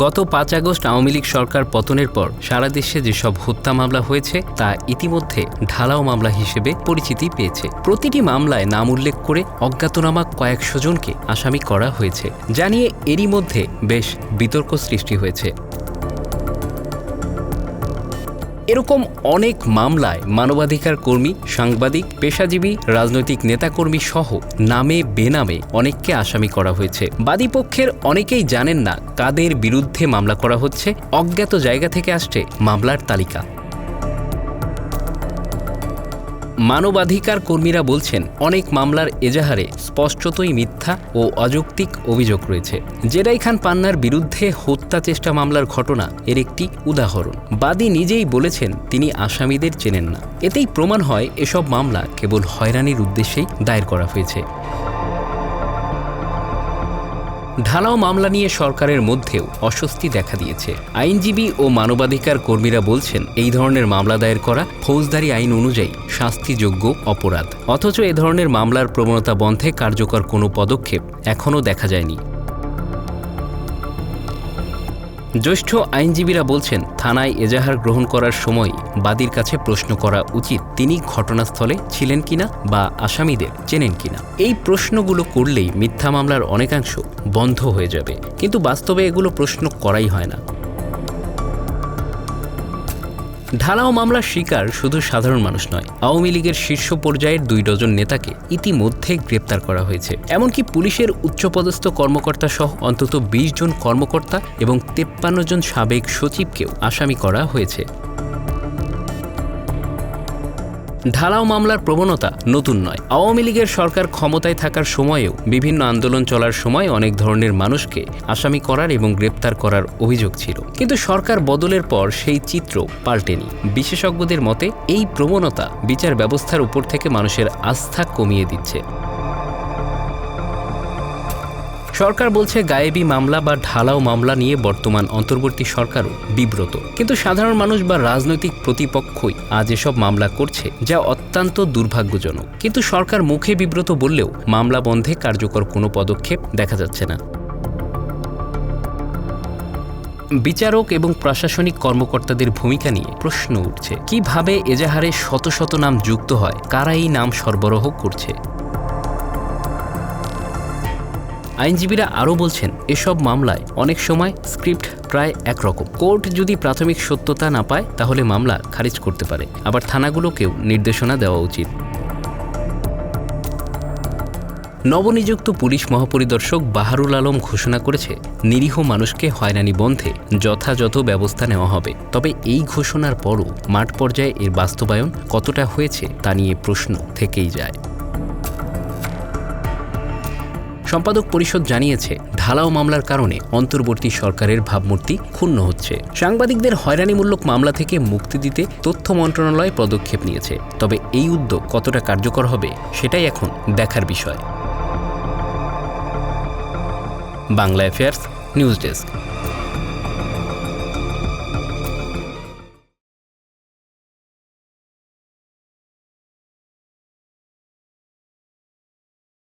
গত ৫ আগস্ট আওয়ামী লীগ সরকার পতনের পর সারা দেশে যেসব হত্যা মামলা হয়েছে তা ইতিমধ্যে ঢালাও মামলা হিসেবে পরিচিতি পেয়েছে। প্রতিটি মামলায় নাম উল্লেখ করে অজ্ঞাতনামা কয়েকশো জনকে আসামি করা হয়েছে, যা নিয়ে এরই মধ্যে বেশ বিতর্ক সৃষ্টি হয়েছে। এরকম অনেক মামলায় মানবাধিকার কর্মী, সাংবাদিক, পেশাজীবী, রাজনৈতিক নেতাকর্মী সহ নামে বেনামে অনেককে আসামি করা হয়েছে। বাদীপক্ষের অনেকেই জানেন না কাদের বিরুদ্ধে মামলা করা হচ্ছে। অজ্ঞাত জায়গা থেকে আসছে মামলার তালিকা। মানবাধিকার কর্মীরা বলছেন, অনেক মামলার এজাহারে স্পষ্টতই মিথ্যা ও অযৌক্তিক অভিযোগ রয়েছে। জেরাই খান পান্নার বিরুদ্ধে হত্যা চেষ্টা মামলার ঘটনা এর একটি উদাহরণ। বাদী নিজেই বলেছেন তিনি আসামিদের চেনেন না। এতেই প্রমাণ হয় এসব মামলা কেবল হয়রানির উদ্দেশ্যেই দায়ের করা হয়েছে। ঢালাও মামলা নিয়ে সরকারের মধ্যেও অস্বস্তি দেখা দিয়েছে। আইনজীবী ও মানবাধিকার কর্মীরা বলছেন, এই ধরনের মামলা দায়ের করা ফৌজদারি আইন অনুযায়ী শাস্তিযোগ্য অপরাধ। অথচ এ ধরনের মামলার প্রবণতা বন্ধে কার্যকর কোনো পদক্ষেপ এখনও দেখা যায়নি। জ্যেষ্ঠ আইনজীবীরা বলছেন, থানায় এজাহার গ্রহণ করার সময় বাদীর কাছে প্রশ্ন করা উচিত তিনি ঘটনাস্থলে ছিলেন কিনা বা আসামিদের চেনেন কিনা। এই প্রশ্নগুলো করলেই মিথ্যা মামলার অনেকাংশ বন্ধ হয়ে যাবে, কিন্তু বাস্তবে এগুলো প্রশ্ন করাই হয় না। ঢালাও মামলার শিকার শুধু সাধারণ মানুষ নয়, আওয়ামী লীগের শীর্ষ পর্যায়ের 2 ডজন নেতাকে ইতিমধ্যে গ্রেপ্তার করা হয়েছে। এমনকি পুলিশের উচ্চপদস্থ কর্মকর্তা সহ অন্তত 20 জন কর্মকর্তা এবং 53 জন সাবেক সচিবকেও আসামি করা হয়েছে। ঢালাও মামলার প্রবণতা নতুন নয়। আওয়ামী লীগের সরকার ক্ষমতায় থাকার সময়েও বিভিন্ন আন্দোলন চলার সময় অনেক ধরনের মানুষকে আসামি করার এবং গ্রেপ্তার করার অভিযোগ ছিল, কিন্তু সরকার বদলের পর সেই চিত্র পাল্টেনি। বিশেষজ্ঞদের মতে এই প্রবণতা বিচার ব্যবস্থার উপর থেকে মানুষের আস্থা কমিয়ে দিচ্ছে। সরকার বলছে গায়েবী মামলা বা ঢালাও মামলা নিয়ে বর্তমান অন্তর্বর্তী সরকারও বিব্রত, কিন্তু সাধারণ মানুষ বা রাজনৈতিক প্রতিপক্ষই আজ এসব মামলা করছে, যা অত্যন্ত দুর্ভাগ্যজনক। কিন্তু সরকার মুখে বিব্রত বললেও মামলা বন্ধে কার্যকর কোনো পদক্ষেপ দেখা যাচ্ছে না। বিচারক এবং প্রশাসনিক কর্মকর্তাদের ভূমিকা নিয়ে প্রশ্ন উঠছে। কিভাবে এজাহারে শত শত নাম যুক্ত হয়? কারা এই নাম সরবরাহ করছে? আইনজীবীরা আরও বলছেন, এসব মামলায় অনেক সময় স্ক্রিপ্ট প্রায় একরকম। কোর্ট যদি প্রাথমিক সত্যতা না পায় তাহলে মামলা খারিজ করতে পারে, আবার থানাগুলোকেও নির্দেশনা দেওয়া উচিত। নবনিযুক্ত পুলিশ মহাপরিদর্শক বাহারুল আলম ঘোষণা করেছে, নিরীহ মানুষকে হয়রানি বন্ধে যথাযথ ব্যবস্থা নেওয়া হবে। তবে এই ঘোষণার পরও মাঠ পর্যায়ে এর বাস্তবায়ন কতটা হয়েছে তা নিয়ে প্রশ্ন থেকেই যায়। সম্পাদক পরিষদ জানিয়েছে, ঢালাও মামলার কারণে অন্তর্বর্তী সরকারের ভাবমূর্তি ক্ষুণ্ণ হচ্ছে। সাংবাদিকদের হয়রানিমূলক মামলা থেকে মুক্তি দিতে তথ্য মন্ত্রণালয় পদক্ষেপ নিয়েছে। তবে এই উদ্যোগ কতটা কার্যকর হবে সেটাই এখন দেখার বিষয়। Bangla affairs, news desk.